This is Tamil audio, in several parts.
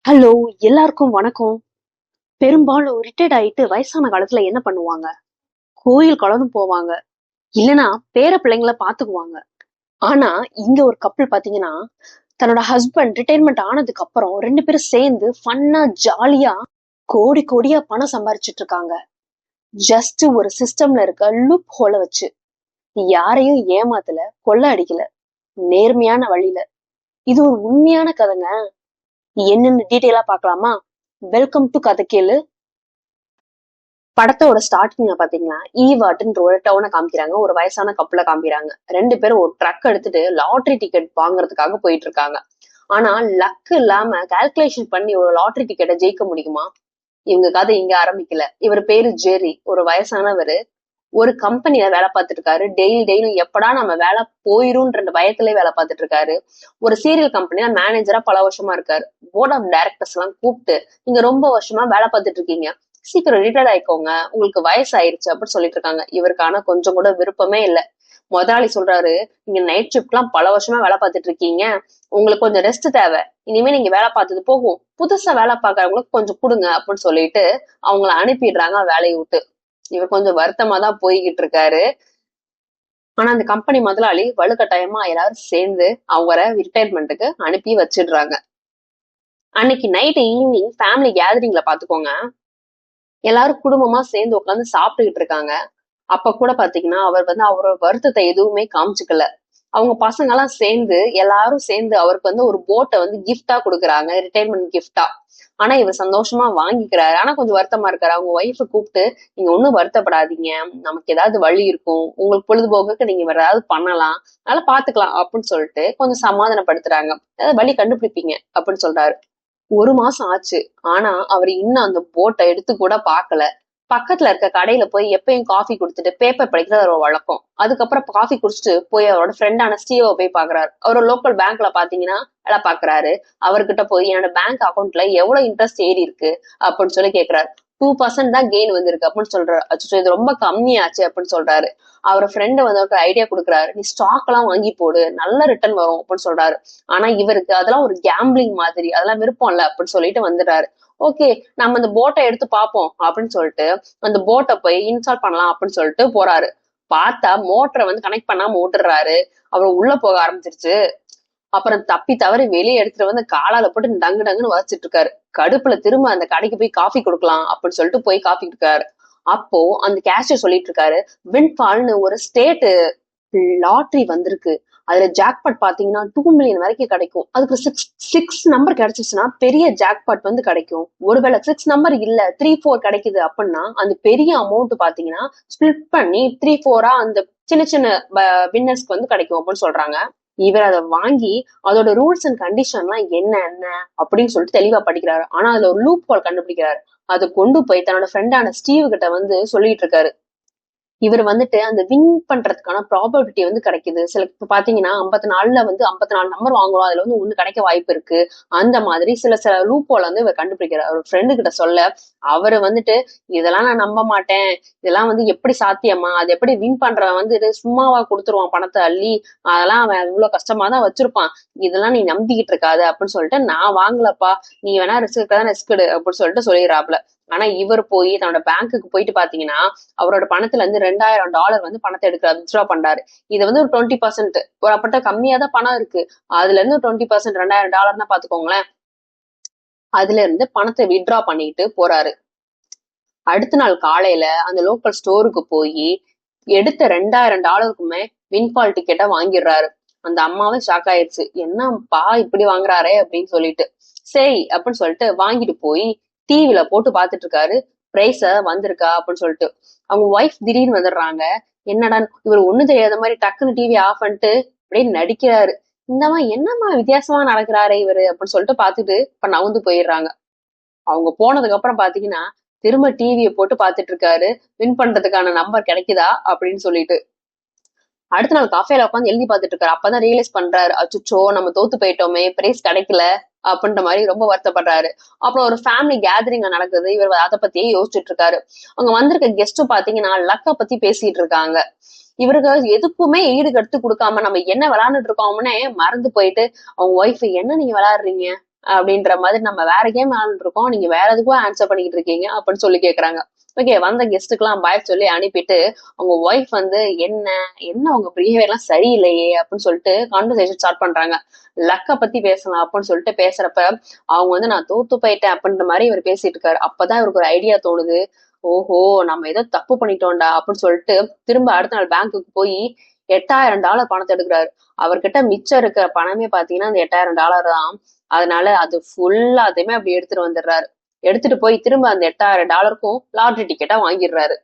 ஹலோ, எல்லாருக்கும் வணக்கம். பெரும்பாலும் ரிட்டையர்ட் ஆயிட்டு வயசான காலத்துல என்ன பண்ணுவாங்க? கோயில் குளம்னு போவாங்க. இல்லனா பேர பிள்ளைங்கள பாத்துக்குவாங்க. ஆனா இங்க ஒரு கப்பல் பாத்தீங்கன்னா, தன்னோட ஹஸ்பண்ட் ரிட்டையர்மெண்ட் ஆனதுக்கு அப்புறம் 2 பேரும் சேர்ந்து ஃபன்னா ஜாலியா கோடி கோடியா பணம் சம்பாரிச்சிட்டு இருக்காங்க. ஜஸ்ட் ஒரு சிஸ்டம்ல இருக்க லூப் ஹோல வச்சு. யாரையும் ஏமாத்தல, கொள்ள அடிக்கல, நேர்மையான வழியில. இது ஒரு உண்மையான கதைங்க. என்னன்னு டீட்டெயிலா பார்க்கலாமா? வெல்கம் டு கதை கேளு. படத்தோட ஸ்டார்டிங்ல பாத்தீங்கன்னா ஈவாட்ன்ற ஒரு டவுனை காமிக்கிறாங்க. ஒரு வயசான கப்பலை காமிக்கிறாங்க. 2 பேரும் ஒரு ட்ரக் எடுத்துட்டு லாட்டரி டிக்கெட் வாங்குறதுக்காக போயிட்டு இருக்காங்க. ஆனா லக் இல்லாம கால்குலேஷன் பண்ணி ஒரு லாட்டரி டிக்கெட்டை ஜெயிக்க முடியுமா? இவங்க கதை இங்க ஆரம்பிக்கல. இவர் பேரு ஜெரி. ஒரு வயசானவரு. ஒரு கம்பெனில வேலை பார்த்துட்டு இருக்காரு. டெய்லியும் எப்படா நம்ம வேலை போயிரும்ன்ற பயத்திலே வேலை பார்த்துட்டு இருக்காரு. ஒரு சீரியல் கம்பெனில மேனேஜரா பல வருஷமா இருக்காரு. போர்ட் ஆஃப் டைரக்டர்ஸ் எல்லாம் கூப்பிட்டு, நீங்க ரொம்ப வருஷமா வேலை பார்த்துட்டு இருக்கீங்க, சீக்கிரம் ரிட்டையர்ட் ஆயிக்கோங்க, உங்களுக்கு வயசு ஆயிருச்சு அப்படின்னு சொல்லிட்டு இருக்காங்க. இவருக்கு ஆனா கொஞ்சம் கூட விருப்பமே இல்ல. முதலாளி சொல்றாரு, நீங்க நைட் ஷிப்ட் எல்லாம் பல வருஷமா வேலை பார்த்துட்டு இருக்கீங்க, உங்களுக்கு கொஞ்சம் ரெஸ்ட் தேவை, இனிமே நீங்க வேலை பார்த்தது போகும், புதுசா வேலை பார்க்கறவங்களுக்கு கொஞ்சம் கொடுங்க அப்படின்னு சொல்லிட்டு அவங்கள அனுப்பிடுறாங்க வேலையை விட்டு. இவர் கொஞ்சம் வருத்தமா தான் போய்கிட்டு இருக்காரு. ஆனா அந்த கம்பெனி முதலாளி வலுக்கட்டாயமா எல்லாரும் சேர்ந்து அவரை ரிட்டையர்மெண்ட்டுக்கு அனுப்பி வச்சிடுறாங்க. அன்னைக்கு நைட் ஈவினிங் ஃபேமிலி கேதரிங்ல பாத்துக்கோங்க, எல்லாரும் குடும்பமா சேர்ந்து உட்காந்து சாப்பிட்டுக்கிட்டு இருக்காங்க. அப்ப கூட பாத்தீங்கன்னா அவர் அவரோட வருத்தத்தை எதுவுமே காமிச்சுக்கல. அவங்க பசங்க எல்லாம் சேர்ந்து எல்லாரும் சேர்ந்து அவருக்கு ஒரு போட்டை கிஃப்டா கொடுக்குறாங்க, ரிட்டையர்மெண்ட் கிஃப்டா. ஆனா இவர் சந்தோஷமா வாங்கிக்கிறாரு. ஆனா கொஞ்சம் வருத்தமா இருக்காரு. அவங்க ஒய்ஃபை கூப்பிட்டு, நீங்க ஒண்ணும் வருத்தப்படாதீங்க, நமக்கு ஏதாவது வழி இருக்கும், உங்களுக்கு பொழுதுபோக்குக்கு நீங்க வேற ஏதாவது பண்ணலாம், அதனால பாத்துக்கலாம் அப்படின்னு சொல்லிட்டு கொஞ்சம் சமாதானப்படுத்துறாங்க. ஏதாவது வழி கண்டுபிடிப்பீங்க அப்படின்னு சொல்றாரு. 1 மாசம் ஆச்சு. ஆனா அவர் இன்னும் அந்த போட்டை எடுத்து கூட பாக்கல. பக்கத்துல இருக்க கடையில போய் எப்பயும் காஃபி குடுத்துட்டு பேப்பர் படிக்கிறது அவரோட வழக்கம். அதுக்கப்புறம் காஃபி குடிச்சிட்டு போய் அவரோட ஃப்ரெண்டான ஸ்டீவை போய் பாக்குறாரு. அவரோட லோக்கல் பேங்க்ல பாத்தீங்கன்னா வேலை பாக்குறாரு. அவர்கிட்ட போய் என்னோட பேங்க் அக்கௌண்ட்ல எவ்வளவு இன்ட்ரெஸ்ட் ஏறி இருக்கு அப்படின்னு சொல்லி கேக்குறாரு. 2% தான் கெயின் வந்திருக்கு அப்படின்னு சொல்றாரு. அச்சோ, இது ரொம்ப கம்மியாச்சு அப்படின்னு சொல்றாரு. அவர் ஃப்ரெண்டு ஒரு ஐடியா கொடுக்குறாரு, நீ ஸ்டாக் எல்லாம் வாங்கி போடு, நல்ல ரிட்டர்ன் வரும் அப்படின்னு சொல்றாரு. ஆனா இவருக்கு அதெல்லாம் ஒரு கேம்பிளிங் மாதிரி, அதெல்லாம் விருப்பம் இல்ல அப்படின்னு சொல்லிட்டு வந்துடுறாரு. ஓகே, நம்ம அந்த போட்டை எடுத்து பார்ப்போம் அப்படின்னு சொல்லிட்டு அந்த போட்டை போய் இன்ஸ்டால் பண்ணலாம் அப்படின்னு சொல்லிட்டு போறாரு. பார்த்தா மோட்டரை கனெக்ட் பண்ணாம விட்டுறாரு. அவர் உள்ள போக ஆரம்பிச்சிருச்சு. அப்புறம் தப்பி தவறி வெளியே எடுத்துட்டு காலால போட்டு டங்கு டங்குன்னு வதச்சிட்டு இருக்காரு. கடுப்புல திரும்ப அந்த கடைக்கு போய் காஃபி கொடுக்கலாம் அப்படின்னு சொல்லிட்டு போய் காஃபி கொடுக்காரு. அப்போ அந்த கேஷியர் சொல்லிட்டு இருக்காரு, வின்ஃபால்னு ஒரு ஸ்டேட் லாட்டரி வந்திருக்கு, அதுல ஜாக்பாட் பாத்தீங்கன்னா 2 மில்லியன் வரைக்கும் கிடைக்கும். அதுக்கு சிக்ஸ் சிக்ஸ் நம்பர் கிடைச்சிச்சுன்னா பெரிய ஜாக்பாட் கிடைக்கும். ஒருவேளை 6 நம்பர் இல்ல 3, 4 கிடைக்குது அப்படின்னா அந்த பெரிய அமௌண்ட் பாத்தீங்கன்னா ஸ்பிளிட் பண்ணி 3, 4 அந்த சின்ன சின்ன வின்னர்ஸ்க்கு கிடைக்கும் அப்படின்னு சொல்றாங்க. இவர் அதை வாங்கி அதோட ரூல்ஸ் அண்ட் கண்டிஷன் எல்லாம் என்ன அப்படின்னு சொல்லிட்டு தெளிவா படிக்கிறாரு. ஆனா அதுல ஒரு லூப் ஹோல் கண்டுபிடிக்கிறாரு. அதை கொண்டு போய் தன்னோட ஃப்ரெண்டான ஸ்டீவ் கிட்ட சொல்லிட்டு இருக்காரு. இவர் அந்த வின் பண்றதுக்கான ப்ராபபிலிட்டி கிடைக்குது. சில இப்ப பாத்தீங்கன்னா 54ல 54 நம்பர் வாங்குறோம், அதுல ஒண்ணு கிடைக்க வாய்ப்பு இருக்கு. அந்த மாதிரி சில சில லூப் ஹோல் இவர் கண்டுபிடிக்கிறார். அவர் ஃப்ரெண்டு கிட்ட சொல்ல அவரு இதெல்லாம் நான் நம்ப மாட்டேன், இதெல்லாம் எப்படி சாத்தியமா, அது எப்படி வின் பண்றவன் சும்மாவா கொடுத்துருவான் பணத்தை அள்ளி, அதெல்லாம் அவன் இவ்வளவு கஷ்டமா தான் வச்சிருப்பான், இதெல்லாம் நீ நம்பிக்கிட்டு இருக்காது அப்படின்னு சொல்லிட்டு, நான் வாங்கலப்பா, நீ வேணா ரிஸ்க் இருக்கதான் ரிஸ்க் எடு அப்படின்னு சொல்லிட்டு சொல்லிடுறாப்ல. ஆனா இவர் போய் தன்னோட பேங்க்குக்கு போயிட்டு பாத்தீங்கன்னா அவரோட பணத்துல $2000 பணத்தை எடுக்கிறார், வித்ட்ரா பண்றாரு. இது ஒரு 20%, ஒரு அப்பட்ட கம்மியா தான் பணம் இருக்கு. அதுல இருந்து 20% $2000 பாத்துக்கோங்களேன். அதுல இருந்து பணத்தை வித்ட்ரா பண்ணிட்டு போறாரு. அடுத்த நாள் காலையில அந்த லோக்கல் ஸ்டோருக்கு போய் எடுத்த $2000 வின்ஃபால் டிக்கெட்டை வாங்கிடுறாரு. அந்த அம்மாவே ஷாக் ஆயிடுச்சு, என்னப்பா இப்படி வாங்குறாரே அப்படின்னு சொல்லிட்டு. சரி அப்படின்னு சொல்லிட்டு வாங்கிட்டு போய் டிவில போட்டு பாத்துட்டு இருக்காரு, பிரைஸ வந்திருக்கா அப்படின்னு சொல்லிட்டு. அவங்க ஒய்ஃப் திடீர்னு வந்துடுறாங்க. என்னடா இவர் ஒண்ணு தெரியாத மாதிரி டக்குன்னு டிவி ஆஃப் பண்ணிட்டு அப்படியே நடிக்கிறாரு. இந்தமா என்னம்மா வித்தியாசமா நடக்கிறாரு இவரு அப்படின்னு சொல்லிட்டு பாத்துட்டு இப்ப நவுந்து போயிடுறாங்க. அவங்க போனதுக்கு அப்புறம் பாத்தீங்கன்னா திரும்ப டிவியை போட்டு பாத்துட்டு இருக்காரு, வின் பண்றதுக்கான நம்பர் கிடைக்குதா அப்படின்னு சொல்லிட்டு. அடுத்த நாள் காஃபேல உட்காந்து எழுதி பாத்துட்டு இருக்காரு. அப்பதான் ரியலைஸ் பண்றாரு, அச்சுச்சோ நம்ம தோத்து போயிட்டோமே, பிரைஸ் கிடைக்கல அப்படின்ற மாதிரி ரொம்ப வருத்தப்படுறாரு. அப்புறம் ஒரு ஃபேமிலி கேதரிங் நடக்குது. இவர் அதை பத்தியே யோசிச்சுட்டு இருக்காரு. அவங்க வந்திருக்க கெஸ்ட் பாத்தீங்கன்னா லக்க பத்தி பேசிட்டு இருக்காங்க. இவருக்கு எதுக்குமே ஈடு கட்டு கொடுக்காம நம்ம என்ன விளையாண்டுட்டு இருக்கோம்னே மறந்து போயிட்டு அவங்க ஒய்ஃப், என்ன நீங்க விளையாடுறீங்க, அப்படின்ற மாதிரி நம்ம வேற கேம் ஆடிட்டு இருக்கோம், நீங்க வேற எதுக்கும் ஆன்சர் பண்ணிட்டு இருக்கீங்க அப்படின்னு சொல்லி கேக்குறாங்க. ஓகே, வந்த கெஸ்ட்டுக்கெல்லாம் பாய் சொல்லி அனுப்பிட்டு அவங்க ஒய்ஃப் வந்து என்ன என்ன உங்க பிஹேவியர் எல்லாம் சரியில்லையே அப்படின்னு சொல்லிட்டு கான்வர்சேஷன் ஸ்டார்ட் பண்றாங்க. லக்க பத்தி பேசலாம் அப்படின்னு சொல்லிட்டு பேசுறப்ப அவங்க வந்து நான் தோத்து போயிட்டேன் அப்படின்ற மாதிரி இவர் பேசிட்டு இருக்காரு. அப்பதான் இவருக்கு ஒரு ஐடியா தோணுது. ஓஹோ, நம்ம ஏதோ தப்பு பண்ணிட்டோம்டா அப்படின்னு சொல்லிட்டு திரும்ப அடுத்த நாள் பேங்க்குக்கு போய் $8000 பணத்தை எடுக்கிறாரு. அவர்கிட்ட மிச்சம் இருக்கிற பணமே பாத்தீங்கன்னா அந்த $8000 தான். அதனால அது ஃபுல்லாத்தையுமே அப்படி எடுத்துட்டு வந்துடுறாரு. எடுத்துட்டு போய் திரும்ப அந்த $8000க்கும் லாட்டரி டிக்கெட்டா வாங்கிடுறாரு.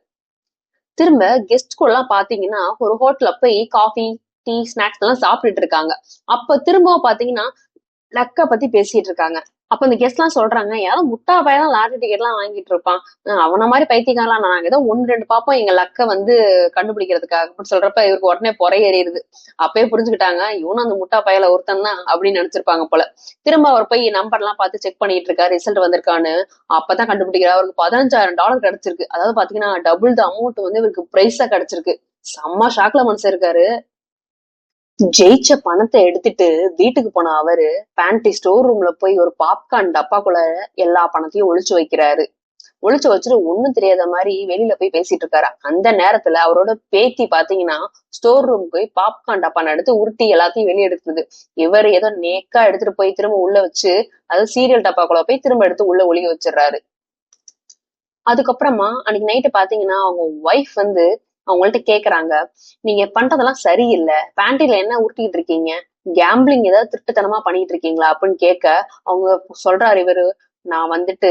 திரும்ப கெஸ்ட் கூட எல்லாம் பாத்தீங்கன்னா ஒரு ஹோட்டல்ல போய் காஃபி, டீ, ஸ்நாக்ஸ் எல்லாம் சாப்பிட்டுட்டு இருக்காங்க. அப்ப திரும்பவும் பாத்தீங்கன்னா லக்க பத்தி பேசிட்டு இருக்காங்க. அப்ப இந்த கெஸ்ட் எல்லாம் சொல்றாங்க, யாரும் முட்டா பையன் லாட்டரி டிக்கெட் எல்லாம் வாங்கிட்டு இருப்பான், அவன மாதிரி பைத்தியக்காரலாம் நாங்க ஏதோ 1-2 பாப்போம் எங்க லக்க வந்து கண்டுபிடிக்கிறதுக்காக அப்படின்னு சொல்றப்ப இவருக்கு உடனே பொறை ஏறிடுது. அப்பயே புரிஞ்சுக்கிட்டாங்க இவனும் அந்த முட்டா பையல ஒருத்தன் தான் அப்படின்னு நினைச்சிருப்பாங்க போல. திரும்ப அவர் போய் நம்பர் எல்லாம் பார்த்து செக் பண்ணிட்டு இருக்காரு, ரிசல்ட் வந்திருக்கான்னு. அப்பதான் கண்டுபிடிக்கிறார் அவருக்கு $15,000 கிடைச்சிருக்கு. அதாவது பாத்தீங்கன்னா டபுள் த அமௌண்ட் வந்து இவருக்கு பிரைஸா கிடைச்சிருக்கு. செம்ம ஷாக்ல மனுஷன் இருக்காரு. ஜெயிச்ச பணத்தை எடுத்துட்டு வீட்டுக்கு போன அவரு பேண்ட்ரி ஸ்டோர் ரூம்ல போய் ஒரு பாப்கார்ன் டப்பாக்குள்ள எல்லா பணத்தையும் ஒளிச்சு வைக்கிறாரு. ஒளிச்சு வச்சுட்டு ஒண்ணும் தெரியாத மாதிரி வெளியில போய் பேசிட்டு இருக்காரு. அந்த நேரத்துல அவரோட பேத்தி பாத்தீங்கன்னா ஸ்டோர் ரூம் போய் பாப்கார்ன் டப்பான் எடுத்து உருட்டி எல்லாத்தையும் வெளியே எடுக்குது. இவர் ஏதோ நேக்கா எடுத்துட்டு போய் திரும்ப உள்ள வச்சு அது சீரியல் டப்பாக்குள்ள போய் திரும்ப எடுத்து உள்ள ஒளிய வச்சிடறாரு. அதுக்கப்புறமா அன்னைக்கு நைட்டு பாத்தீங்கன்னா அவங்க ஒய்ஃப் வந்து அவங்கள்ட்ட கேக்குறாங்க, நீங்க பண்றதெல்லாம் சரியில்லை, பேண்ட்ரில என்ன உருட்டிட்டு இருக்கீங்க, கேம்பிளிங் ஏதாவது திருட்டுத்தனமா பண்ணிட்டு இருக்கீங்களா அப்படின்னு கேட்க அவங்க சொல்றாரு இவரு, நான் வந்துட்டு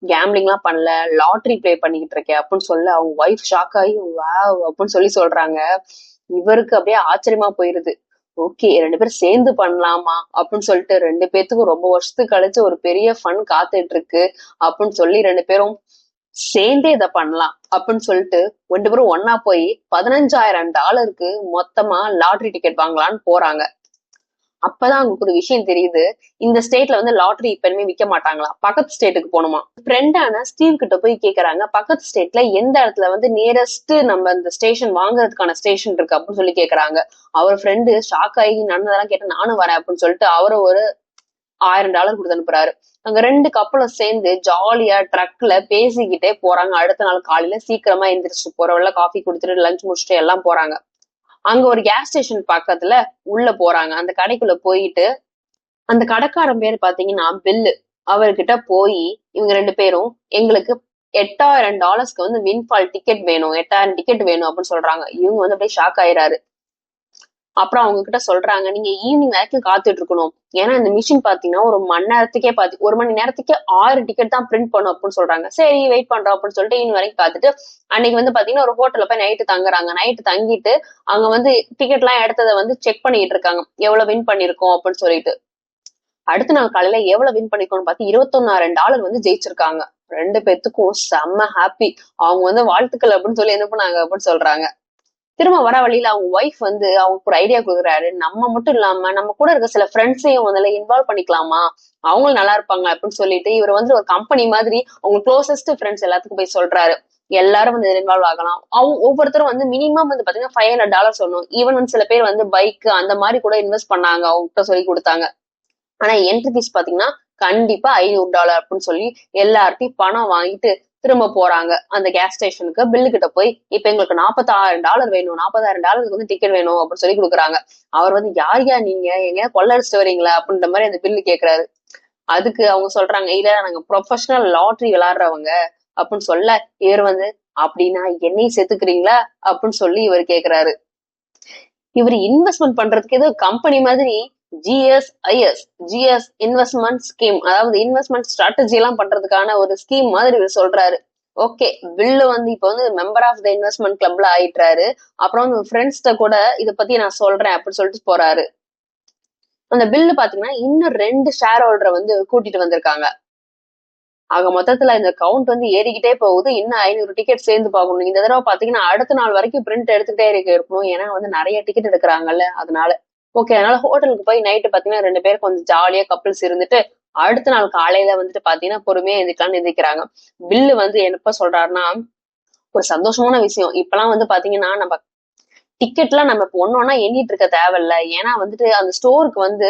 கேம்பிளிங் எல்லாம் பண்ணல, லாட்டரி பிளே பண்ணிக்கிட்டு இருக்கேன் அப்படின்னு சொல்ல அவங்க ஒய்ஃப் ஷாக் ஆகி வாவ் அப்படின்னு சொல்லி சொல்றாங்க. இவருக்கு அப்படியே ஆச்சரியமா போயிருது. ஓகே, 2 பேரும் சேர்ந்து பண்ணலாமா அப்படின்னு சொல்லிட்டு 2 பேத்துக்கும் ரொம்ப வருஷத்துக்கு கழிச்சு ஒரு பெரிய ஃபன் காத்துட்டு இருக்கு அப்படின்னு சொல்லி 2 பேரும் சேர்ந்தே இதை பண்ணலாம் அப்படின்னு சொல்லிட்டு 2 பேரும் ஒன்னா போய் $15,000 மொத்தமா லாட்டரி டிக்கெட் வாங்கலான்னு போறாங்க. அப்பதான் அவங்களுக்கு ஒரு விஷயம் தெரியுது, இந்த ஸ்டேட்ல வந்து லாட்டரி இப்ப விற்க மாட்டாங்களாம், பக்கத்து ஸ்டேட்டுக்கு போகணுமா. ஃப்ரெண்டான ஸ்டீவ் கிட்ட போய் கேக்குறாங்க, பக்கத்து ஸ்டேட்ல எந்த இடத்துல வந்து நியரஸ்ட் நம்ம இந்த ஸ்டேஷன் வாங்குறதுக்கான ஸ்டேஷன் இருக்கு அப்படின்னு சொல்லி கேக்குறாங்க. அவர் ஃப்ரெண்டு ஷாக் ஆகி நடந்ததெல்லாம் கேட்டு நானும் வரேன் அப்படின்னு சொல்லிட்டு அவரை ஒரு $1000 கொடுத்து அனுப்புறாரு. அங்க 2 கப்பலும் சேர்ந்து ஜாலியா ட்ரக்ல பேசிக்கிட்டே போறாங்க. அடுத்த நாள் காலையில சீக்கிரமா எந்திரிச்சு போறவள்ள காஃபி குடுத்துட்டு லஞ்ச் முடிச்சுட்டு எல்லாம் போறாங்க. அங்க ஒரு கேஸ் ஸ்டேஷன் பக்கத்துல உள்ள போறாங்க. அந்த கடைக்குள்ள போயிட்டு அந்த கடைக்காரன் பேரு பாத்தீங்கன்னா பில்லு. அவர்கிட்ட போய் இவங்க 2 பேரும் எங்களுக்கு $8000 வந்து வின்ஃபால் டிக்கெட் வேணும், 8000 டிக்கெட் வேணும் அப்படின்னு சொல்றாங்க. இவங்க வந்து அப்படியே ஷாக் ஆயிராரு. அப்புறம் அவங்க கிட்ட சொல்றாங்க, நீங்க ஈவினிங் வரைக்கும் காத்துட்டு இருக்கணும், ஏன்னா இந்த மிஷின் பாத்தீங்கன்னா ஒரு மணி நேரத்துக்கே 1 மணி நேரத்துக்கே 6 டிக்கெட் தான் பிரிண்ட் பண்ணும் அப்படின்னு சொல்றாங்க. சரி வெயிட் பண்றோம் அப்படின்னு சொல்லிட்டு ஈவினிங் வரைக்கும் காத்துட்டு அன்னைக்கு வந்து பாத்தீங்கன்னா ஒரு ஹோட்டல்ல போய் நைட்டு தங்குறாங்க. நைட்டு தங்கிட்டு அங்க வந்து டிக்கெட் எல்லாம் எடுத்ததை வந்து செக் பண்ணிட்டு இருக்காங்க, எவ்வளவு வின் பண்ணிருக்கோம் அப்படின்னு சொல்லிட்டு. அடுத்த நாள் காலையில எவ்வளவு வின் பண்ணிருக்கோம்னு பார்த்து $21,000 வந்து ஜெயிச்சிருக்காங்க. 2 பேத்துக்கும் செம்ம ஹாப்பி. அவங்க வந்து வாழ்த்துக்கள் அப்படின்னு சொல்லி என்ன பண்ணாங்க அப்படின்னு சொல்றாங்க. திரும்ப வர வழியில அவங்க ஒய்ஃப் வந்து அவங்களுக்கு ஒரு ஐடியா கொடுக்குறாரு, நம்ம மட்டும் இல்லாம நம்ம கூட இருக்க சில ஃப்ரெண்ட்ஸையும் அதுல இன்வால்வ் பண்ணிக்கலாமா, அவங்களும் நல்லா இருப்பாங்க அப்படின்னு சொல்லிட்டு இவர் வந்து ஒரு கம்பெனி மாதிரி அவங்க க்ளோசஸ்ட் ஃப்ரெண்ட்ஸ் எல்லாத்துக்கும் போய் சொல்றாரு, எல்லாரும் வந்து இன்வால்வ் ஆகலாம். அவங்க ஒவ்வொருத்தரும் வந்து மினிமம் வந்து பாத்தீங்கன்னா $500 சொல்லணும். ஈவன் வந்து சில பேர் வந்து பைக் அந்த மாதிரி கூட இன்வெஸ்ட் பண்ணாங்க, அவங்ககிட்ட சொல்லி கொடுத்தாங்க. ஆனா என்ட்ரி ஃபீஸ் பாத்தீங்கன்னா கண்டிப்பா $500 அப்படின்னு சொல்லி எல்லார்ட்டையும் பணம் வாங்கிட்டு திரும்ப போறாங்க அந்த கேஸ் ஸ்டேஷனுக்கு. பில்லு கிட்ட போய் இப்ப எங்களுக்கு $40,000 வேணும், $40,000 வந்து டிக்கெட் வேணும் அப்படின்னு சொல்லி கொடுக்குறாங்க. அவர் வந்து யார் நீங்க எங்க கொள்ளடிச்சிட்டு வரீங்களா அப்படின்ற மாதிரி அந்த பில்லு கேக்குறாரு. அதுக்கு அவங்க சொல்றாங்க, இல்ல நாங்க ப்ரொஃபஷனல் லாட்டரி விளையாடுறவங்க அப்படின்னு சொல்ல இவர் வந்து அப்படின்னா என்னையும் சேர்த்துக்கிறீங்களா அப்படின்னு சொல்லி இவர் கேக்குறாரு. இவர் இன்வெஸ்ட்மெண்ட் பண்றதுக்கு ஏதோ கம்பெனி மாதிரி ஜிஎஸ் இன்வெஸ்ட்மெண்ட் ஸ்கீம், அதாவது இன்வெஸ்ட்மெண்ட் ஸ்ட்ராட்டஜி எல்லாம் பண்றதுக்கான ஒரு ஸ்கீம் மாதிரி இவர் சொல்றாரு. ஓகே, பில்லு வந்து இப்ப வந்து மெம்பர் ஆஃப் த இன்வெஸ்ட்மெண்ட் கிளப்ல ஆயிட்டாரு. அப்புறம் வந்து ஃப்ரெண்ட்ஸ்ட கூட இதை பத்தி நான் சொல்றேன் அப்படின்னு சொல்லிட்டு போறாரு. அந்த பில்லு பாத்தீங்கன்னா இன்னும் 2 ஷேர் ஹோல்டரை வந்து கூட்டிட்டு வந்திருக்காங்க. ஆக மொத்தத்துல இந்த கவுண்ட் வந்து ஏறிக்கிட்டே போகுது. இன்னும் 500 டிக்கெட் சேர்ந்து பார்க்கணும். இந்த தடவை பாத்தீங்கன்னா அடுத்த நாள் வரைக்கும் பிரிண்ட் எடுத்துக்கிட்டே இருக்கணும், ஏன்னா வந்து நிறைய டிக்கெட் எடுக்கிறாங்கல்ல அதனால. ஓகே, அதனால ஹோட்டலுக்கு போய் நைட்டு பாத்தீங்கன்னா 2 பேரும் கொஞ்சம் ஜாலியா கப்பிள்ஸ் இருந்துட்டு அடுத்த நாள் காலையில வந்துட்டு பாத்தீங்கன்னா பொறுமையா எந்திரிக்கலாம்னு எந்திரிக்கிறாங்க. பில்லு வந்து என்னப்ப சொல்றாருன்னா, ஒரு சந்தோஷமான விஷயம் இப்பெல்லாம் வந்து பாத்தீங்கன்னா நம்ம டிக்கெட்லாம் நம்ம இப்போ ஒன்னொன்னா எண்ணிட்டு இருக்க தேவையில்ல. ஏன்னா வந்துட்டு அந்த ஸ்டோருக்கு வந்து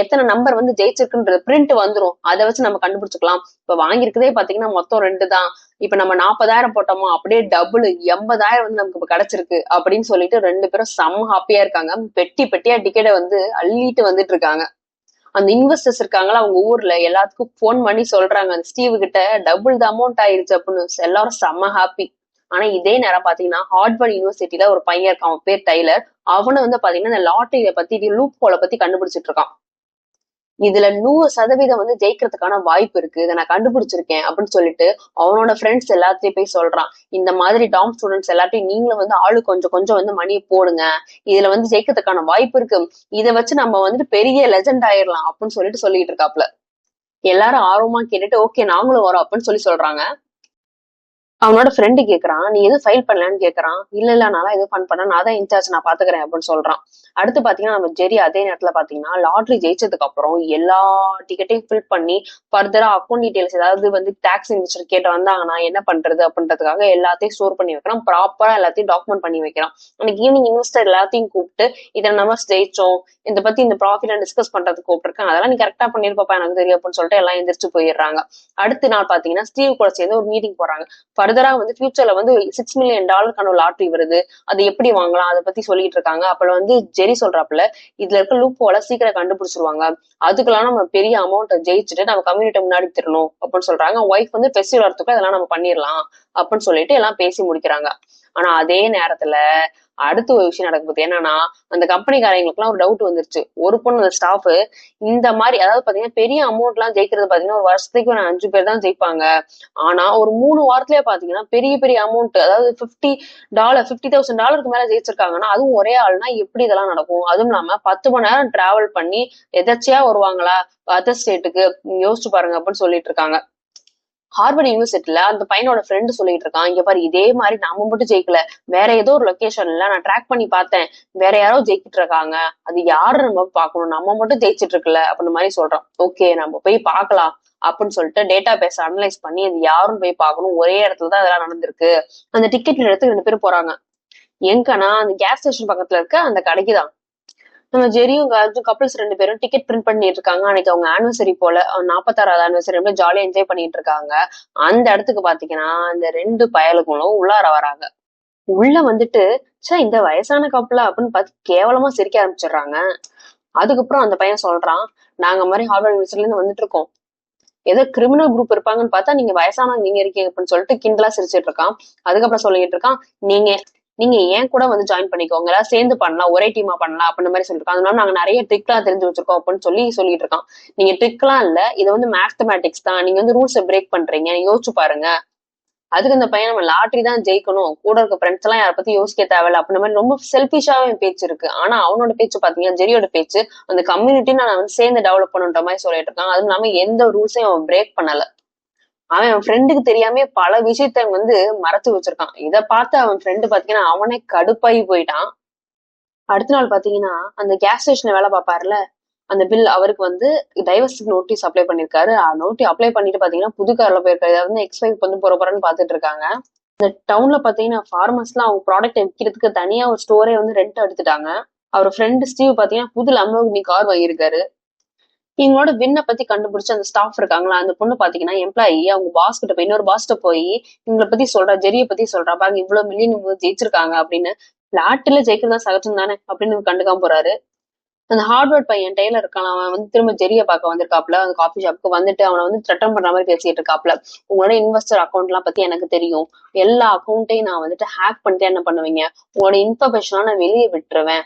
எத்தனை நம்பர் வந்து ஜெயிச்சிருக்குன்றது பிரிண்ட் வந்துரும். அதை வச்சு நம்ம கண்டுபிடிச்சுக்கலாம். இப்ப வாங்கியிருக்கதே பாத்தீங்கன்னா மொத்தம் 2 தான். இப்ப நம்ம 40,000 போட்டோமா அப்படியே டபுள் 80,000 வந்து நமக்கு இப்ப கிடைச்சிருக்கு அப்படின்னு சொல்லிட்டு 2 பேரும் செம்ம ஹாப்பியா இருக்காங்க. பெட்டி பெட்டியா டிக்கெட்டை வந்து அள்ளிட்டு வந்துட்டு இருக்காங்க. அந்த இன்வெஸ்டர்ஸ் இருக்காங்களா அவங்க ஊர்ல எல்லாத்துக்கும் போன் பண்ணி சொல்றாங்க அந்த ஸ்டீவ் கிட்ட டபுள் த அமௌண்ட் ஆயிருச்சு அப்படின்னு. எல்லாரும் செம்ம ஹாப்பி. ஆனா இதே நேரம் பாத்தீங்கன்னா ஹார்வர்ட் யூனிவர்சிட்டியில ஒரு பையன் இருக்கான், அவன் பேர் டைலர். அவனு வந்து பாத்தீங்கன்னா இந்த லாட்டரிய பத்தி லூப் ஹோலை பத்தி கண்டுபிடிச்சிட்டு இருக்கான். இதுல 100% வந்து ஜெயிக்கிறதுக்கான வாய்ப்பு இருக்கு, இதை நான் கண்டுபிடிச்சிருக்கேன் அப்படின்னு சொல்லிட்டு அவனோட ஃப்ரெண்ட்ஸ் எல்லாத்தையும் போய் சொல்றான். இந்த மாதிரி டாம் ஸ்டூடெண்ட்ஸ் எல்லாத்தையும் நீங்களும் வந்து ஆளு கொஞ்சம் கொஞ்சம் வந்து மணியை போடுங்க, இதுல வந்து ஜெயிக்கிறதுக்கான வாய்ப்பு இருக்கு, இதை வச்சு நம்ம வந்துட்டு பெரிய லெஜெண்ட் ஆயிடலாம் அப்படின்னு சொல்லிட்டு இருக்காப்ல. எல்லாரும் ஆர்வமா கேட்டுட்டு ஓகே நாங்களும் வரோம் அப்படின்னு சொல்றாங்க. அவனோட ஃப்ரெண்டு கேக்குறான், நீ எதுவும் ஃபைல் பண்ணலன்னு கேக்குறான். இல்ல நான் எதுவும் ஃபன் பண்ண, நான் தான் இன்சார்ஜ், நான் பாத்துக்கிறேன் அப்படின்னு சொல்றான். அடுத்து பாத்தீங்கன்னா நம்ம ஜெரி அதே நேரத்துல பாத்தீங்கன்னா லாட்ரி ஜெயிச்சதுக்கு அப்புறம் எல்லா டிக்கெட்டையும் ஃபில் பண்ணி ஃபர்தரா அக்கௌண்ட் டீடைல்ஸ் ஏதாவது வந்து டாக்ஸ் இன்வெஸ்டர் கேட்டு வந்தாங்கன்னா என்ன பண்றது அப்படின்றதுக்காக எல்லாத்தையும் ஸ்டோர் பண்ணி வைக்கிறான். ப்ராப்பரா எல்லாத்தையும் டாக்குமெண்ட் பண்ணி வைக்கிறான். அன்னைக்கு ஈவினிங் இன்வெஸ்டர் எல்லாத்தையும் கூப்பிட்டு இத்தனை நம்பர்ஸ் ஜெயிச்சோம், இதை பத்தி இந்த ப்ராஃபிட் டிஸ்கஸ் பண்றதுக்கு கூப்பிட்டுருக்கேன், அதெல்லாம் நீ கரெக்டா பண்ணிருப்பாப்பா எனக்கு தெரியும் அப்படின்னு சொல்லிட்டு எல்லாம் எந்திரிச்சு போயிடுறாங்க. அடுத்த நாள் பாத்தீங்கன்னா ஸ்டீவ் கூட சேர்ந்து ஒரு மீட்டிங் போறாங்க. ஃபர்தரா வந்து ஃபியூச்சர்ல வந்து $6 மில்லியன் லாட்டரி வருது, அது எப்படி வாங்கலாம் அதை பத்தி சொல்லிட்டு இருக்காங்க. அப்ப வந்து ஜெரி சொல்றாப்புல இதுல இருக்க லூப் ஹோலை சீக்கிரம் கண்டுபிடிச்சிருவாங்க, அதுக்கெல்லாம் நம்ம பெரிய அமௌண்ட் ஜெயிச்சுட்டு நம்ம கம்யூனிட்டி முன்னாடி தரணும் அப்படின்னு சொல்றாங்க. ஒய்ஃப் வந்து ஃபெஸ்டிவல் வரத்துக்குள்ள அதெல்லாம் நம்ம பண்ணிடலாம் அப்படின்னு சொல்லிட்டு எல்லாம் பேசி முடிக்கிறாங்க. ஆனா அதே நேரத்துல அடுத்து ஒரு விஷயம் நடக்குது. என்னன்னா அந்த கம்பெனிக்காரங்களுக்கு எல்லாம் ஒரு டவுட் வந்துருச்சு. ஒரு பொண்ணு அந்த ஸ்டாஃப் இந்த மாதிரி அதாவது பாத்தீங்கன்னா பெரிய அமௌண்ட் எல்லாம் ஜெயிக்கிறது பாத்தீங்கன்னா ஒரு வருஷத்துக்கு 5 பேர் தான் ஜெயிப்பாங்க. ஆனா ஒரு 3 வாரத்திலேயே பாத்தீங்கன்னா பெரிய பெரிய அமௌண்ட் அதாவது $50,000 மேல ஜெயிச்சிருக்காங்கன்னா அதுவும் ஒரே ஆள்னா எப்படி இதெல்லாம் நடக்கும்? அதுவும் இல்லாம 10 மணி நேரம் டிராவல் பண்ணி எதாச்சியா வருவாங்களா அதர் ஸ்டேட்டுக்கு, யோசிச்சு பாருங்க அப்படின்னு சொல்லிட்டு இருக்காங்க. ஹார்வர்ட் யூனிவர்சிட்டியில அந்த பையனோட ஃப்ரெண்டு சொல்லிட்டு இருக்கான், இங்க பாரு இதே மாதிரி நாம மட்டும் ஜெயிக்கல, வேற ஏதோ ஒரு லொகேஷன்ல நான் ட்ராக் பண்ணி பார்த்தேன், வேற யாரோ ஜெயிக்கிட்டு இருக்காங்க, அது யாரு நம்ம பாக்கணும், நம்ம மட்டும் ஜெயிச்சிட்டு இருக்கல அப்படின்னு மாதிரி சொல்றான். ஓகே நம்ம போய் பாக்கலாம் அப்படின்னு சொல்லிட்டு டேட்டா பேஸ் அனலைஸ் பண்ணி அது யாரும் போய் பார்க்கணும், ஒரே இடத்துலதான் அதெல்லாம் நடந்திருக்கு. அந்த டிக்கெட் எடுத்து 2 பேரும் போறாங்க. எங்கன்னா அந்த கேஸ் ஸ்டேஷன் பக்கத்துல இருக்க அந்த கடைக்குதான். நம்ம ஜெரியும் கப்பிள்ஸ் 2 பேரும் டிக்கெட் பிரிண்ட் பண்ணிட்டு இருக்காங்க. அன்னைக்கு அவங்க ஆனிவர்சரி போல 46வது ஆனிவர்சரி ரொம்ப ஜாலியா என்ஜாய் பண்ணிட்டு இருக்காங்க. அந்த இடத்துக்கு பாத்தீங்கன்னா அந்த 2 பயலுங்களும் உள்ளார வராங்க. உள்ள வந்துட்டு இந்த வயசான கப்பல அப்படின்னு பார்த்து கேவலமா சிரிக்க ஆரம்பிச்சிடுறாங்க. அதுக்கப்புறம் அந்த பையன் சொல்றான், நாங்க மாதிரி ஹார்வர்ட் யூனிவர்சிட்டில இருந்து வந்துட்டு இருக்கோம், ஏதோ கிரிமினல் குரூப் இருப்பாங்கன்னு பார்த்தா நீங்க வயசானவங்க நீங்க இருக்கீங்க அப்படின்னு சொல்லிட்டு கிண்டலா சிரிச்சிட்டு இருக்கான். அதுக்கப்புறம் சொல்லிட்டு இருக்கான், நீங்க நீங்க ஏன் கூட வந்து ஜாயின் பண்ணிக்கோங்க, எல்லாம் சேர்ந்து பண்ணலாம், ஒரே டீமா பண்ணலாம் அப்படின்ற மாதிரி சொல்லிருக்காங்க. அதனால நாங்க நிறைய ட்ரிக் எல்லாம் தெரிஞ்சு வச்சிருக்கோம் அப்படின்னு சொல்லிட்டு இருக்கான். நீங்க ட்ரிக் எல்லாம் இல்ல, இது வந்து மேத்தமேட்டிக்ஸ் தான், நீங்க வந்து ரூல்ஸை பிரேக் பண்றீங்க, யோசிச்சு பாருங்க. அதுக்கு அந்த பையன் நம்ம லாட்டரி தான் ஜெயிக்கணும், கூட இருக்க ஃப்ரெண்ட்ஸ் எல்லாம் யாரை பத்தி யோசிக்க தேவையில்ல அப்படின்ற மாதிரி ரொம்ப செல்பிஷாவே பேச்சு இருக்கு. ஆனா அவனோட பேச்சு பாத்தீங்கன்னா ஜெரியோட பேச்சு அந்த கம்யூனிட்டி நான் வந்து சேர்ந்து டெவலப் பண்ணுன்ற மாதிரி சொல்லிட்டு இருக்கான். அதுவும் இல்லாம எந்த ரூல்ஸையும் அவன் பிரேக் பண்ணல. அவன் ஃப்ரெண்டுக்கு தெரியாம பல விஷயத்த வந்து மறைச்சு வச்சிருக்கான். இத பார்த்து அவன் ஃப்ரெண்டு பாத்தீங்கன்னா அவனே கடுப்பாகி போயிட்டான். அடுத்த நாள் பாத்தீங்கன்னா அந்த கேஸ் ஸ்டேஷன்ல வேலை பார்ப்பாருல அந்த பில் அவருக்கு வந்து டைவர்ஸ் நோட்டீஸ் அப்ளை பண்ணிருக்காரு. நோட்டீஸ் அப்ளை பண்ணிட்டு பாத்தீங்கன்னா புது கார்ல போயிருக்காரு. இதை வந்து எக்ஸ்பைர் வந்து போறன்னு பாத்துட்டு இருக்காங்க. இந்த டவுன்ல பாத்தீங்கன்னா ஃபார்மர்ஸ் எல்லாம் அவங்க ப்ராடக்ட் விற்கிறதுக்கு தனியா ஒரு ஸ்டோரே வந்து ரெண்ட் எடுத்துட்டாங்க. அவர் ஃப்ரெண்டு ஸ்டீவ் பாத்தீங்கன்னா புது லம்போர்கினி கார் வாங்கியிருக்காரு. இவங்களோட வின்ன பத்தி கண்டுபிடிச்சு அந்த ஸ்டாஃப் இருக்காங்களா அந்த பொண்ணு பாத்தீங்கன்னா எம்ப்ளாயி அவங்க பாஸ் கிட்ட போய் இன்னொரு பாஸ்ட போய் இவங்களை பத்தி சொல்றா, ஜெரிய பத்தி சொல்றா, பாருங்க இவ்வளவு மில்லியன் ஜெயிச்சிருக்காங்க அப்படின்னு. பிளாட்ல ஜெயிக்கிறதா சகஜம் தானே அப்படின்னு கண்டுக்காம போறாரு. அந்த ஹார்ட்வேர்ட் பையன் டெய்லர் இருக்கான், அவன் வந்து திரும்ப ஜெரிய பார்க்க வந்திருக்காப்ல. அந்த காஃபி ஷாப்புக்கு வந்துட்டு அவனை வந்து த்ரெட்டன் பண்ற மாதிரி பேசிட்டு இருக்காப்ல. உங்களோட இன்வெஸ்டர் அக்கௌண்ட் எல்லாம் பத்தி எனக்கு தெரியும், எல்லா அக்கௌண்ட்டையும் நான் வந்துட்டு ஹேக் பண்ணிட்டு என்ன பண்ணுவீங்க, உங்களோட இன்ஃபர்மேஷன் நான் வெளியே விட்டுருவேன்,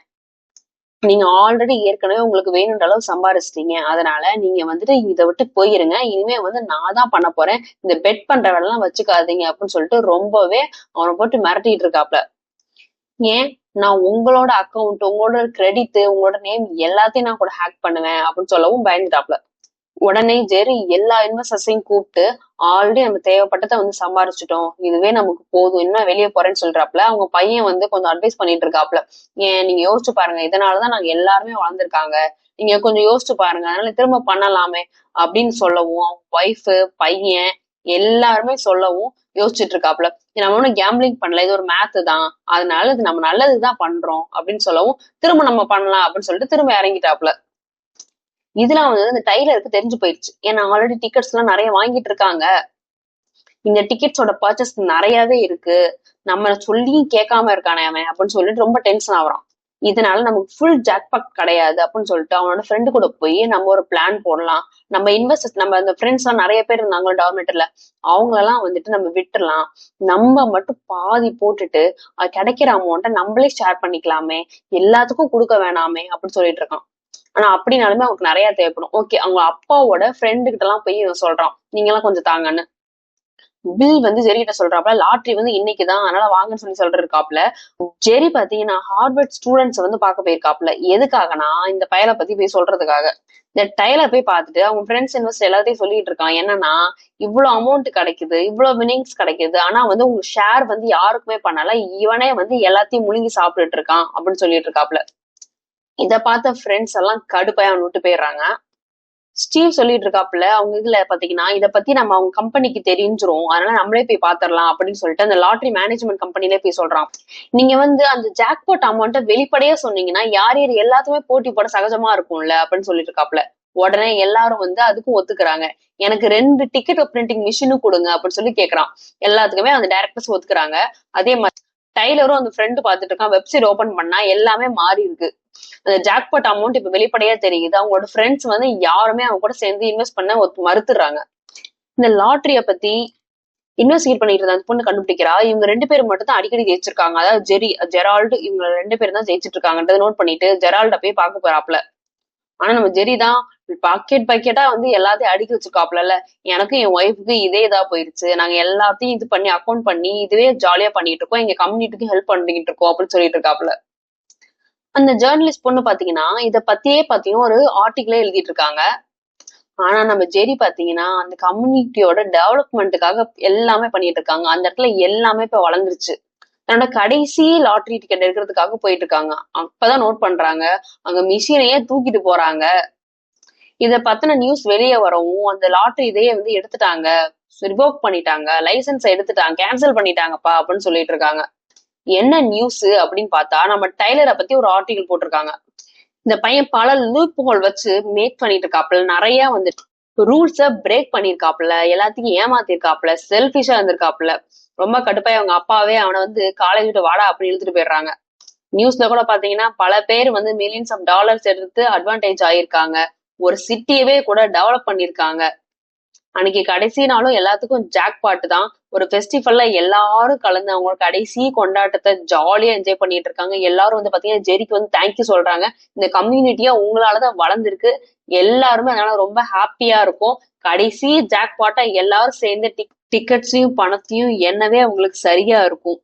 நீங்க ஆல்ரெடி ஏற்கனவே உங்களுக்கு வேணுன்ற அளவு சம்பாரிச்சிட்டீங்க, அதனால நீங்க வந்துட்டு இதை விட்டு போயிருங்க, இனிமே வந்து நான் தான் பண்ண போறேன், இந்த பெட் பண்ற வேலை எல்லாம் வச்சுக்காதீங்க அப்படின்னு சொல்லிட்டு ரொம்பவே அவனை போட்டு மிரட்டிட்டு இருக்காப்ல. ஏன் நான் உங்களோட அக்கௌண்ட், உங்களோட கிரெடிட், உங்களோட நேம் எல்லாத்தையும் நான் கூட ஹேக் பண்ணுவேன் அப்படின்னு சொல்லவும் பயந்துட்டாப்ல. உடனே ஜெரி எல்லா இன்வெஸ்டர்ஸையும் கூப்பிட்டு ஆல்ரெடி நம்ம தேவைப்பட்டதை வந்து சம்பாரிச்சிட்டோம், இதுவே நமக்கு போதும், இன்னும் வெளியே போறேன்னு சொல்றாப்ல. அவங்க பையன் வந்து கொஞ்சம் அட்வைஸ் பண்ணிட்டு இருக்காப்ல, ஏன் நீங்க யோசிச்சு பாருங்க, இதனாலதான் நாங்க எல்லாருமே வளர்ந்துருக்காங்க, நீங்க கொஞ்சம் யோசிச்சு பாருங்க, அதனால திரும்ப பண்ணலாமே அப்படின்னு சொல்லவும் அவங்க ஒய்ஃப் பையன் எல்லாருமே சொல்லவும் யோசிச்சுட்டு இருக்காப்ல. நம்ம ஒன்னும் கேம்பிளிங் பண்ணல, இது ஒரு மேத்து தான், அதனால இது நம்ம நல்லதுதான் பண்றோம் அப்படின்னு சொல்லவும் திரும்ப நம்ம பண்ணலாம் அப்படின்னு சொல்லிட்டு திரும்ப இறங்கிட்டாப்ல. இதெல்லாம் வந்து இந்த டைலருக்கு தெரிஞ்சு போயிடுச்சு. ஏன்னா ஆல்ரெடி டிக்கெட்ஸ் எல்லாம் நிறைய வாங்கிட்டு இருக்காங்க, இந்த டிக்கெட்ஸோட பர்ச்சேஸ் நிறையவே இருக்கு, நம்ம சொல்லியும் கேட்காம இருக்கானே அவன் அப்படின்னு சொல்லிட்டு ரொம்ப டென்ஷன் ஆகுறான். இதனால நமக்கு ஃபுல் ஜாக்பாட் கிடையாது அப்படின்னு சொல்லிட்டு அவனோட ஃப்ரெண்டு கூட போய் நம்ம ஒரு பிளான் போடலாம், நம்ம இன்வெஸ்டர்ஸ், நம்ம அந்த ஃப்ரெண்ட்ஸ் எல்லாம் நிறைய பேர் இருந்தாங்க டார்மெட்டர்ல, அவங்களெல்லாம் வந்துட்டு நம்ம விட்டுறலாம், நம்ம மட்டும் பாதி போட்டுட்டு அது கிடைக்கிற அமௌண்ட்டை நம்மளே ஷேர் பண்ணிக்கலாமே, எல்லாத்துக்கும் கொடுக்க வேணாமே அப்படின்னு சொல்லிட்டு இருக்கான். ஆனா அப்படின்னாலுமே அவனுக்கு நிறைய தேவைப்படும். ஓகே, அவங்க அப்பாவோட ஃப்ரெண்டு கிட்ட எல்லாம் போய் இவன் சொல்றான், நீங்க எல்லாம் கொஞ்சம் தாங்கன்னு. பில் வந்து ஜெரி கிட்ட சொல்றாப்ல, லாட்ரி வந்து இன்னைக்குதான், அதனால வாங்கன்னு சொல்லி சொல்லிருக்காப்ல. ஜெரி பாத்தீங்கன்னா ஹார்வர்ட் ஸ்டூடெண்ட்ஸ் வந்து பார்க்க போயிருக்காப்ல. எதுக்காகனா இந்த பயலை பத்தி போய் சொல்றதுக்காக. இந்த டைலர் போய் பார்த்துட்டு அவங்க ஃப்ரெண்ட்ஸ் இன்வெஸ்ட் எல்லாத்தையும் சொல்லிட்டு இருக்கான். என்னன்னா, இவ்வளவு அமௌண்ட் கிடைக்குது, இவ்வளவு வினிங்ஸ் கிடைக்குது, ஆனா வந்து உங்க ஷேர் வந்து யாருக்குமே பண்ணல, இவனே வந்து எல்லாத்தையும் முழுங்கி சாப்பிட்டுட்டு இருக்கான் அப்படின்னு சொல்லிட்டு இருக்காப்ல. இத பார்த்த ஃப்ரெண்ட்ஸ் எல்லாம் கடுப்பாய் அவன் விட்டு போயிடுறாங்க. ஸ்டீவ் சொல்லிட்டு இருக்காப்புல, அவங்க இதுல பாத்தீங்கன்னா இத பத்தி நம்ம அவங்க கம்பெனிக்கு தெரிஞ்சிரும், அதனால நம்மளே போய் பாத்திரலாம் அப்படின்னு சொல்லிட்டு அந்த லாட்டரி மேனேஜ்மெண்ட் கம்பெனிலே போய் சொல்றான். நீங்க வந்து அந்த ஜாக்பாட் அமௌண்ட்டை வெளிப்படையா சொன்னீங்கன்னா யார் யார் எல்லாத்துமே போட்டி போட சகஜமா இருக்கும்ல அப்படின்னு சொல்லிட்டு இருக்காப்புல. உடனே எல்லாரும் வந்து அதுக்கும் ஒத்துக்குறாங்க. எனக்கு 2 டிக்கெட் பிரிண்டிங் மிஷினும் கொடுங்க அப்படின்னு சொல்லி கேக்குறான். எல்லாத்துக்குமே அந்த டைரக்டர்ஸ் ஒத்துக்குறாங்க. அதே மாதிரி டைலரும் அந்த ஃப்ரெண்டு பாத்துட்டு இருக்கான். வெப்சைட் ஓபன் பண்ணா எல்லாமே மாறி இருக்கு. அந்த ஜாக்பாட் அமௌண்ட் இப்ப வெளிப்படையா தெரியுது. அவங்களோட ஃப்ரெண்ட்ஸ் வந்து யாருமே அவங்க கூட சேர்ந்து இன்வெஸ்ட் பண்ண மறுத்துறாங்க. இந்த லாட்டரிய பத்தி இன்வெஸ்டிகேட் பண்ணிட்டு இருந்த அந்த பொண்ணு கண்டுபிடிக்கிறா, இவங்க 2 பேரும் மட்டும் தான் அடிக்கடி ஜெயிச்சிருக்காங்க. அதாவது ஜெரால்டு, இவங்க 2 பேரும் தான் ஜெயிச்சிட்டு இருக்காங்கன்றதை நோட் பண்ணிட்டு ஜெரால்ட போய் பார்க்க போறாப்ல. ஆனா நம்ம ஜெரி தான் பாக்கெட்டா வந்து எல்லாத்தையும் அடுக்கி வச்சிருக்காப்ல. எனக்கும் என் ஒய்ஃபுக்கு இதே இதா போயிருச்சு, நாங்க எல்லாத்தையும் இது பண்ணி அக்கௌண்ட் பண்ணி இதுவே ஜாலியா பண்ணிட்டு இருக்கோம், எங்க கம்யூனிட்டிக்கு ஹெல்ப் பண்ணிட்டு இருக்கோம் அப்படின்னு சொல்லிட்டு இருக்காப்ல. அந்த ஜேர்னலிஸ்ட் பொண்ணு பாத்தீங்கன்னா இத பத்தியே பாத்தீங்கன்னா ஒரு ஆர்டிகிளே எழுதிட்டு இருக்காங்க. ஆனா நம்ம ஜெரி பாத்தீங்கன்னா அந்த கம்யூனிட்டியோட டெவலப்மெண்ட்டுக்காக எல்லாமே பண்ணிட்டு இருக்காங்க. அந்த இடத்துல எல்லாமே இப்ப வளர்ந்துருச்சு. தன்னோட கடைசி லாட்டரி டிக்கெட் எடுக்கிறதுக்காக போயிட்டு இருக்காங்க. அப்பதான் நோட் பண்றாங்க அங்க மிஷினையே தூக்கிட்டு போறாங்க. இத பத்தின நியூஸ் வெளியே வரவும் அந்த லாட்டரி இதையே வந்து எடுத்துட்டாங்க, ரிவோக் பண்ணிட்டாங்க, லைசன்ஸ் எடுத்துட்டாங்க, கேன்சல் பண்ணிட்டாங்கப்பா அப்படின்னு சொல்லிட்டு இருக்காங்க. என்ன நியூஸ் அப்படின்னு பார்த்தா நம்ம டைலரை பத்தி ஒரு ஆர்டிகல் போட்டிருக்காங்க. இந்த பையன் பல லூப் ஹோல் வச்சு மேக் பண்ணிட்டு இருக்காப்புல, நிறைய வந்துட்டு ரூல்ஸ பிரேக் பண்ணிருக்காப்புல, எல்லாத்தையும் ஏமாத்திருக்காப்புல, செல்பிஷா இருந்திருக்காப்புல. ரொம்ப கடுப்பாய் அவங்க அப்பாவே அவனை வந்து காலேஜ் விட்டு வாடா அப்படின்னு இழுத்துட்டு போயிடுறாங்க. நியூஸ்ல கூட பாத்தீங்கன்னா பல பேர் வந்து மில்லியன்ஸ் ஆஃப் டாலர்ஸ் எடுத்து அட்வான்டேஜ் ஆயிருக்காங்க, ஒரு சிட்டியவே கூட டெவலப் பண்ணிருக்காங்க. அன்னைக்கு கடைசி நாளும் எல்லாத்துக்கும் ஜாக் பாட்டு தான். ஒரு ஃபெஸ்டிவல்ல எல்லாரும் கலந்து அவங்க கடைசி கொண்டாட்டத்தை ஜாலியா என்ஜாய் பண்ணிட்டு இருக்காங்க. எல்லாரும் வந்து பாத்தீங்கன்னா ஜெரிக்கு வந்து தேங்க்யூ சொல்றாங்க. இந்த கம்யூனிட்டியா உங்களாலதான் வளர்ந்துருக்கு, எல்லாருமே அதனால ரொம்ப ஹாப்பியா இருக்கும். கடைசி ஜாக் பாட்டா எல்லாரும் சேர்ந்து டிக்கெட்ஸையும் பணத்தையும் என்னவே அவங்களுக்கு சரியா இருக்கும்.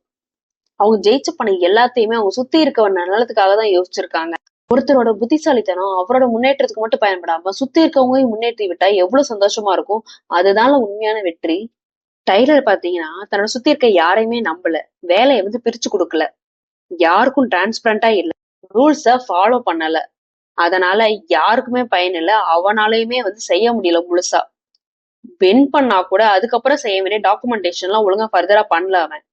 அவங்க ஜெயிச்ச பணம் எல்லாத்தையுமே அவங்க சுத்தி இருக்க நல்லதுக்காக தான் யோசிச்சிருக்காங்க. ஒருத்தரோட புத்திசாலித்தனம் அவரோட முன்னேற்றத்துக்கு மட்டும் பயன்படாம சுத்தி இருக்கவங்களையும் முன்னேற்றி விட்டா எவ்வளவு சந்தோஷமா இருக்கும். அதுதான் உண்மையான வெற்றி. டைலர் பாத்தீங்கன்னா தன்னோட சுத்தி இருக்க யாரையுமே நம்பல, வேலையை வந்து பிரிச்சு கொடுக்கல, யாருக்கும் டிரான்ஸ்பரண்டா இல்ல, ரூல்ஸ ஃபாலோ பண்ணல, அதனால யாருக்குமே பயன் இல்ல, அவனாலையுமே வந்து செய்ய முடியல முழுசா. வின் பண்ணா கூட அதுக்கப்புறம் செய்ய வேண்டிய டாக்குமெண்டேஷன் எல்லாம் ஒழுங்கா ஃபர்தரா பண்ணல அவன்.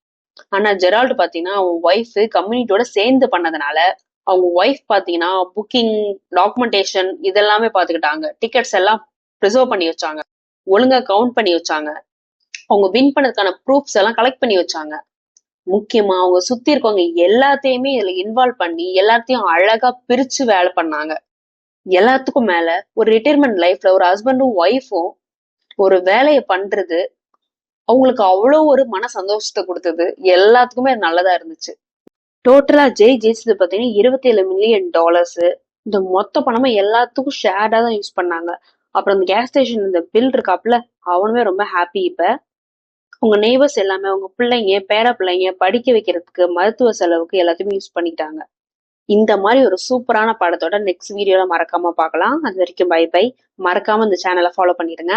ஆனா ஜெரால்டு பாத்தீங்கன்னா அவன் ஒய்ஃப் கம்யூனிட்டியோட சேர்ந்து பண்ணதுனால அவங்க ஒய்ஃப் பாத்தீங்கன்னா புக்கிங், டாக்குமெண்டேஷன் இதெல்லாமே பாத்துக்கிட்டாங்க, டிக்கெட்ஸ் எல்லாம் ப்ரிசர்வ் பண்ணி வச்சாங்க, ஒழுங்கா கவுண்ட் பண்ணி வச்சாங்க, அவங்க வின் பண்ணதுக்கான ப்ரூஃப்ஸ் எல்லாம் கலெக்ட் பண்ணி வச்சாங்க. முக்கியமா அவங்க சுத்தி இருக்கவங்க எல்லாத்தையுமே இதுல இன்வால்வ் பண்ணி எல்லாத்தையும் அழகா பிரிச்சு வேலை பண்ணாங்க. எல்லாத்துக்கும் மேல ஒரு ரிட்டையர்மெண்ட் லைஃப்ல ஒரு ஹஸ்பண்டும் ஒய்ஃபும் ஒரு வேலையை பண்றது அவங்களுக்கு அவ்வளவு ஒரு மன சந்தோஷத்தை கொடுத்தது, எல்லாத்துக்குமே நல்லதா இருந்துச்சு. டோட்டலா ஜெயிச்சது பாத்தீங்கன்னா $27 மில்லியன். இந்த மொத்த பணமும் எல்லாத்துக்கும் ஷேர்டா தான் யூஸ் பண்ணாங்க. அப்புறம் இந்த கேஸ் ஸ்டேஷன் இந்த பில் இருக்காப்புல, அவனுமே ரொம்ப ஹாப்பி. இப்ப உங்க நெய்பர்ஸ் எல்லாமே உங்க பிள்ளைங்க பேர பிள்ளைங்க படிக்க வைக்கிறதுக்கு, மருத்துவ செலவுக்கு எல்லாத்தையுமே யூஸ் பண்ணிட்டாங்க. இந்த மாதிரி ஒரு சூப்பரான படத்தோட நெக்ஸ்ட் வீடியோல மறக்காம பார்க்கலாம். அது வரைக்கும் பை பை. மறக்காம இந்த சேனலை ஃபாலோ பண்ணிடுங்க.